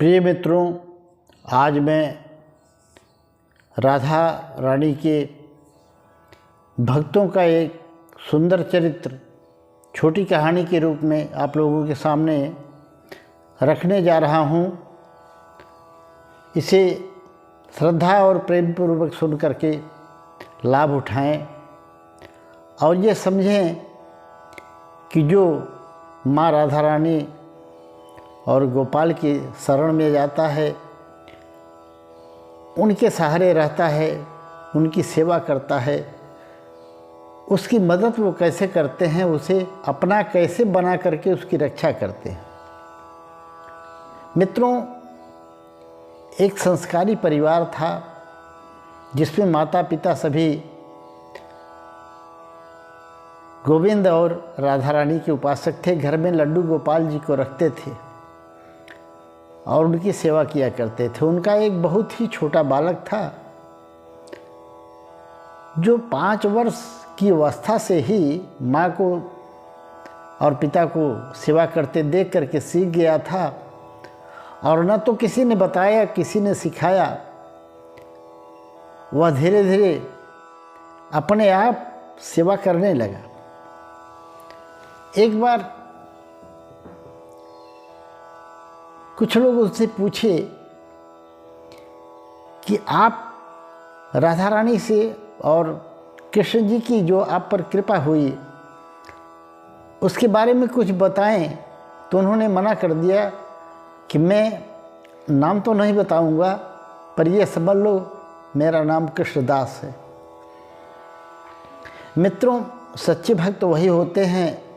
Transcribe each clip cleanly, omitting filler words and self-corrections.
प्रिय मित्रों, आज मैं राधा रानी के भक्तों का एक सुंदर चरित्र छोटी कहानी के रूप में आप लोगों के सामने रखने जा रहा हूँ। इसे श्रद्धा और प्रेम पूर्वक सुन करके लाभ उठाएं और ये समझें कि जो माँ राधा रानी और गोपाल की शरण में जाता है, उनके सहारे रहता है, उनकी सेवा करता है, उसकी मदद वो कैसे करते हैं, उसे अपना कैसे बना करके उसकी रक्षा करते हैं। मित्रों, एक संस्कारी परिवार था जिसमें माता पिता सभी गोविंद और राधा रानी के उपासक थे। घर में लड्डू गोपाल जी को रखते थे और उनकी सेवा किया करते थे। उनका एक बहुत ही छोटा बालक था जो 5 वर्ष की अवस्था से ही माँ को और पिता को सेवा करते देख करके सीख गया था और न तो किसी ने बताया, किसी ने सिखाया। वह धीरे धीरे अपने आप सेवा करने लगा। एक बार कुछ लोग उससे पूछे कि आप राधा रानी से और कृष्ण जी की जो आप पर कृपा हुई उसके बारे में कुछ बताएं। तो उन्होंने मना कर दिया कि मैं नाम तो नहीं बताऊंगा, पर यह समझ लो मेरा नाम कृष्णदास है। मित्रों, सच्चे भक्त वही होते हैं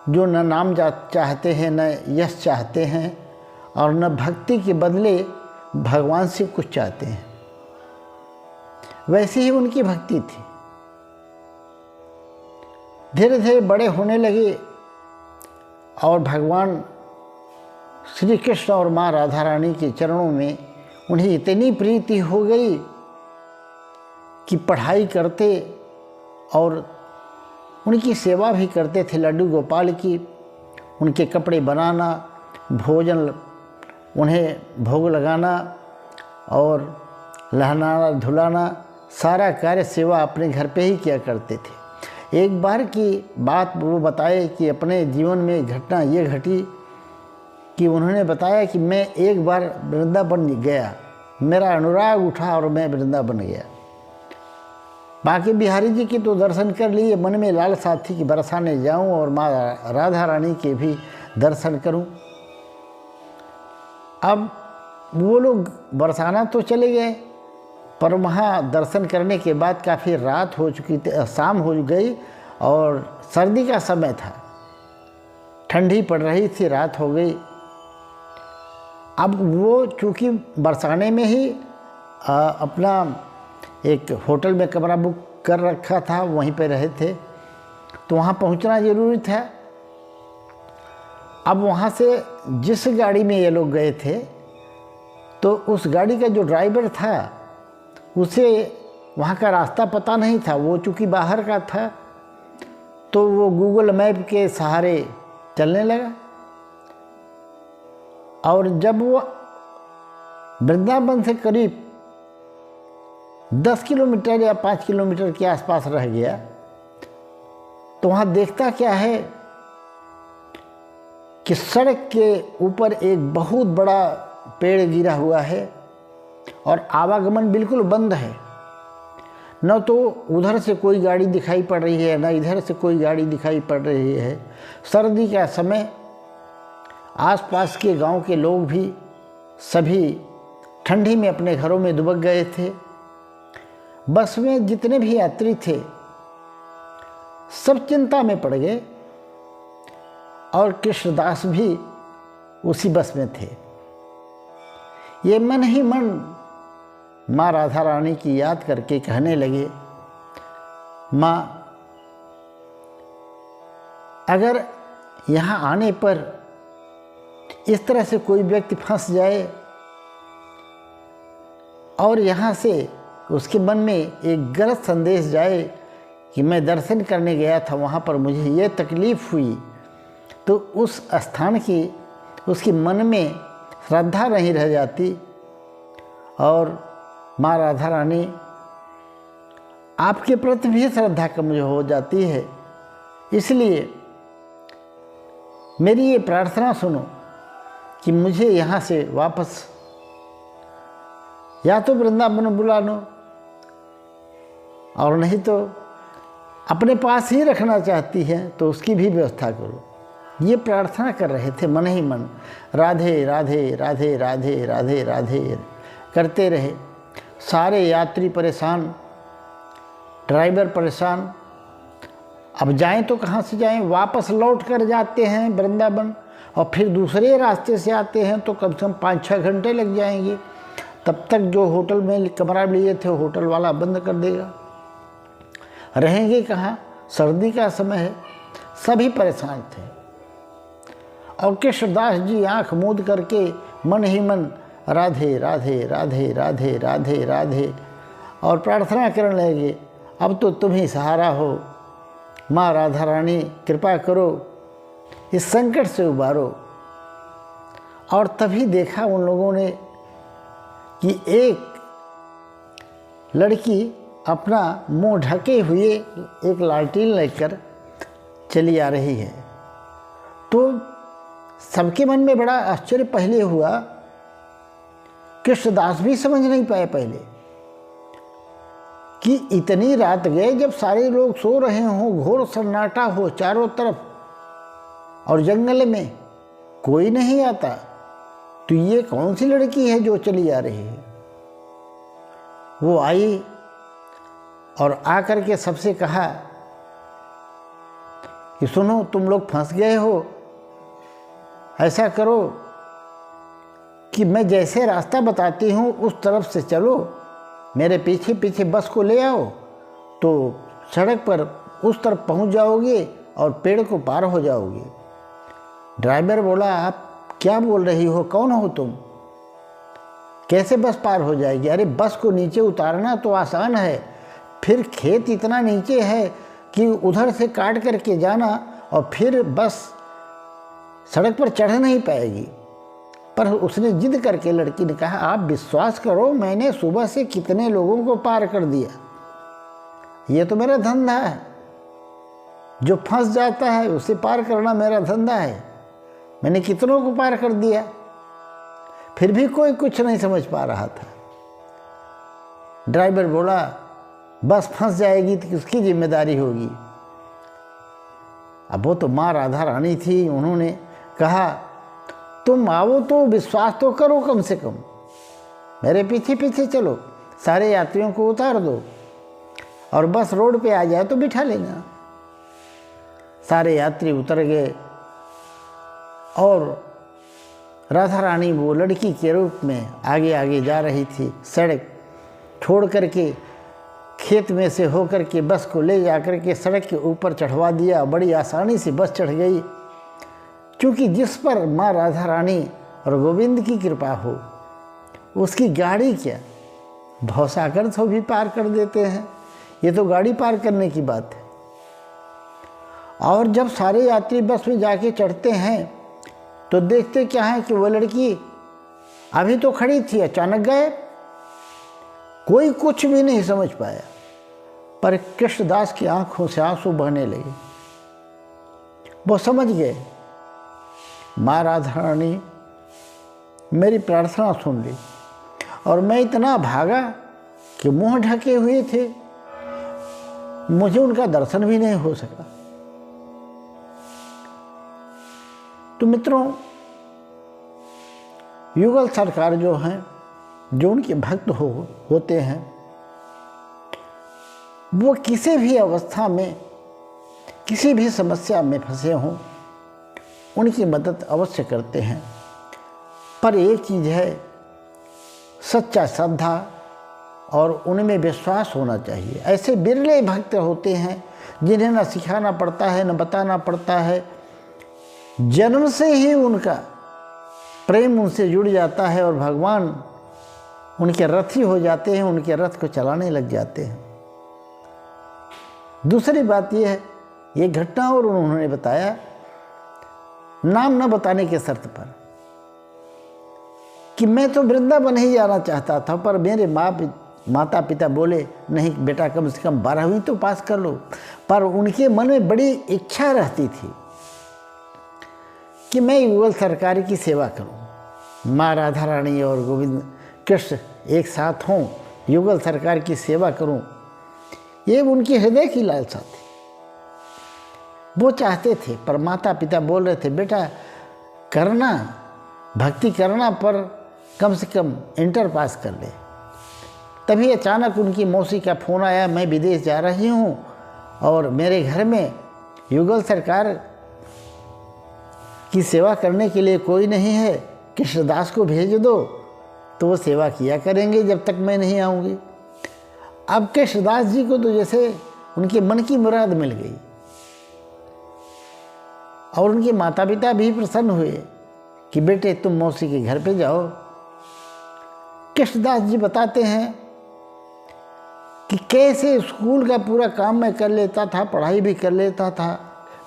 जो न नाम चाहते हैं, न यश चाहते हैं और न भक्ति के बदले भगवान से कुछ चाहते हैं। वैसे ही उनकी भक्ति थी। धीरे धीरे बड़े होने लगे और भगवान श्री कृष्ण और माँ राधा रानी के चरणों में उन्हें इतनी प्रीति हो गई कि पढ़ाई करते और उनकी सेवा भी करते थे। लड्डू गोपाल की, उनके कपड़े बनाना, भोजन उन्हें भोग लगाना और नहलाना धुलाना, सारा कार्य सेवा अपने घर पे ही किया करते थे। एक बार की बात वो बताए कि अपने जीवन में घटना ये घटी कि उन्होंने बताया कि मैं एक बार वृंदावन गया, मेरा अनुराग उठा और मैं वृंदावन गया। बाकी बिहारी जी की तो दर्शन कर लिए, मन में लालसा थी कि बरसाने जाऊं और माँ राधा रानी के भी दर्शन करूं। अब वो लोग बरसाना तो चले गए, पर वहाँ दर्शन करने के बाद काफ़ी रात हो चुकी थी, शाम हो गई और सर्दी का समय था, ठंडी पड़ रही थी, रात हो गई। अब वो चूँकि बरसाने में ही अपना एक होटल में कमरा बुक कर रखा था, वहीं पे रहे थे, तो वहाँ पहुँचना ज़रूरी था। अब वहाँ से जिस गाड़ी में ये लोग गए थे, तो उस गाड़ी का जो ड्राइवर था उसे वहाँ का रास्ता पता नहीं था। वो चूँकि बाहर का था तो वो गूगल मैप के सहारे चलने लगा और जब वो वृंदावन से करीब 10 किलोमीटर या 5 किलोमीटर के आसपास रह गया, तो वहाँ देखता क्या है कि सड़क के ऊपर एक बहुत बड़ा पेड़ गिरा हुआ है और आवागमन बिल्कुल बंद है। न तो उधर से कोई गाड़ी दिखाई पड़ रही है, न इधर से कोई गाड़ी दिखाई पड़ रही है। सर्दी का समय, आसपास के गांव के लोग भी सभी ठंडी में अपने घरों में दुबक गए थे। बस में जितने भी यात्री थे सब चिंता में पड़ गए और कृष्णदास भी उसी बस में थे। ये मन ही मन माँ राधा रानी की याद करके कहने लगे, माँ, अगर यहाँ आने पर इस तरह से कोई व्यक्ति फंस जाए और यहाँ से उसके मन में एक गलत संदेश जाए कि मैं दर्शन करने गया था, वहाँ पर मुझे ये तकलीफ़ हुई, तो उस स्थान की उसके मन में श्रद्धा नहीं रह जाती और माँ राधा रानी आपके प्रति भी श्रद्धा कमजोर हो जाती है। इसलिए मेरी ये प्रार्थना सुनो कि मुझे यहाँ से वापस या तो वृंदावन बुला लो और नहीं तो अपने पास ही रखना चाहती है तो उसकी भी व्यवस्था करो। ये प्रार्थना कर रहे थे मन ही मन, राधे राधे राधे राधे राधे राधे करते रहे। सारे यात्री परेशान, ड्राइवर परेशान। अब जाएं तो कहाँ से जाएं, वापस लौट कर जाते हैं वृंदावन और फिर दूसरे रास्ते से आते हैं तो कम से कम 5-6 घंटे लग जाएंगे। तब तक जो होटल में कमरा लिए थे होटल वाला बंद कर देगा, रहेंगे कहाँ, सर्दी का समय है। सभी परेशान थे और कृष्णदास जी आंख मूंद करके मन ही मन राधे राधे राधे राधे राधे राधे और प्रार्थना करने लगे, अब तो तुम ही सहारा हो, माँ राधा रानी कृपा करो, इस संकट से उबारो। और तभी देखा उन लोगों ने कि एक लड़की अपना मुंह ढके हुए एक लालटेन लेकर चली आ रही है। तो सबके मन में बड़ा आश्चर्य पहले हुआ, कृष्णदास भी समझ नहीं पाए पहले कि इतनी रात गए जब सारे लोग सो रहे हों, घोर सन्नाटा हो चारों तरफ और जंगल में कोई नहीं आता, तो ये कौन सी लड़की है जो चली आ रही है। वो आई और आकर के सबसे कहा कि सुनो, तुम लोग फंस गए हो, ऐसा करो कि मैं जैसे रास्ता बताती हूँ उस तरफ से चलो, मेरे पीछे पीछे बस को ले आओ तो सड़क पर उस तरफ पहुँच जाओगे और पेड़ को पार हो जाओगे। ड्राइवर बोला, आप क्या बोल रही हो, कौन हो तुम, कैसे बस पार हो जाएगी। अरे बस को नीचे उतारना तो आसान है, फिर खेत इतना नीचे है कि उधर से काट करके जाना और फिर बस सड़क पर चढ़ नहीं पाएगी। पर उसने जिद करके लड़की ने कहा, आप विश्वास करो, मैंने सुबह से कितने लोगों को पार कर दिया, ये तो मेरा धंधा है, जो फंस जाता है उसे पार करना मेरा धंधा है। मैंने कितनों को पार कर दिया, फिर भी कोई कुछ नहीं समझ पा रहा था। ड्राइवर बोला, बस फंस जाएगी तो किसकी जिम्मेदारी होगी। अब वो तो माँ राधा रानी थी, उन्होंने कहा, तुम आओ तो विश्वास तो करो, कम से कम मेरे पीछे पीछे चलो, सारे यात्रियों को उतार दो और बस रोड पे आ जाए तो बिठा लेना। सारे यात्री उतर गए और राधा रानी वो लड़की के रूप में आगे आगे जा रही थी। सड़क छोड़ करके खेत में से होकर के बस को ले जाकर के सड़क के ऊपर चढ़वा दिया। बड़ी आसानी से बस चढ़ गई, क्योंकि जिस पर माँ राधा रानी और गोविंद की कृपा हो उसकी गाड़ी क्या, भवसागर तो भी पार कर देते हैं, ये तो गाड़ी पार करने की बात है। और जब सारे यात्री बस में जाके चढ़ते हैं तो देखते क्या है कि वो लड़की अभी तो खड़ी थी, अचानक गए, कोई कुछ भी नहीं समझ पाया। पर कृष्णदास की आंखों से आंसू बहने लगे। वो समझ गए, माँ राधा रानी मेरी प्रार्थना सुन ली और मैं इतना भागा कि मुंह ढके हुए थे, मुझे उनका दर्शन भी नहीं हो सका। तो मित्रों, युगल सरकार जो हैं, जो उनके भक्त होते हैं, वो किसी भी अवस्था में किसी भी समस्या में फंसे हों उनकी मदद अवश्य करते हैं। पर एक चीज़ है, सच्चा श्रद्धा और उनमें विश्वास होना चाहिए। ऐसे बिरले भक्त होते हैं जिन्हें न सिखाना पड़ता है न बताना पड़ता है, जन्म से ही उनका प्रेम उनसे जुड़ जाता है और भगवान उनके रथी हो जाते हैं, उनके रथ को चलाने लग जाते हैं। दूसरी बात यह है, ये घटना और उन्होंने बताया नाम न बताने के शर्त पर कि मैं तो वृंदावन ही जाना चाहता था, पर मेरे माता पिता बोले नहीं बेटा, कम से कम 12वीं तो पास कर लो। पर उनके मन में बड़ी इच्छा रहती थी कि मैं युगल सरकार की सेवा करूं, माँ राधा रानी और गोविंद कृष्ण एक साथ हों, युगल सरकार की सेवा करूं। ये उनकी हृदय की लालसा थी, वो चाहते थे। पर माता पिता बोल रहे थे बेटा करना, भक्ति करना, पर कम से कम इंटर पास कर ले। तभी अचानक उनकी मौसी का फ़ोन आया, मैं विदेश जा रही हूँ और मेरे घर में युगल सरकार की सेवा करने के लिए कोई नहीं है, कृष्णदास को भेज दो तो वो सेवा किया करेंगे जब तक मैं नहीं आऊँगी। अब कृष्णदास जी को तो जैसे उनके मन की मुराद मिल गई और उनके माता पिता भी प्रसन्न हुए कि बेटे तुम मौसी के घर पे जाओ। कृष्णदास जी बताते हैं कि कैसे स्कूल का पूरा काम मैं कर लेता था, पढ़ाई भी कर लेता था,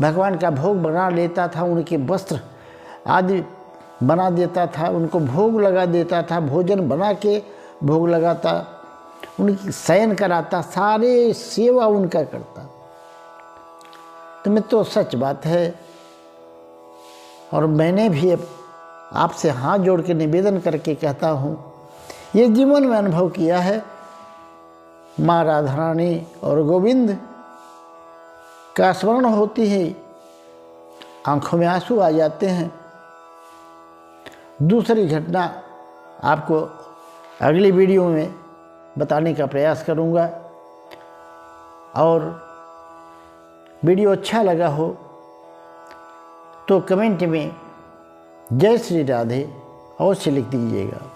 भगवान का भोग बना लेता था, उनके वस्त्र आदि बना देता था, उनको भोग लगा देता था, भोजन बना के भोग लगाता, उनकी शयन कराता, सारे सेवा उनका करता। तो मैं तो सच बात है, और मैंने भी आपसे हाथ जोड़ के निवेदन करके कहता हूँ, ये जीवन में अनुभव किया है। माँ राधा रानी और गोविंद का स्मरण होती है, आंखों में आंसू आ जाते हैं। दूसरी घटना आपको अगली वीडियो में बताने का प्रयास करूँगा, और वीडियो अच्छा लगा हो तो कमेंट में जय श्री राधे अवश्य लिख दीजिएगा।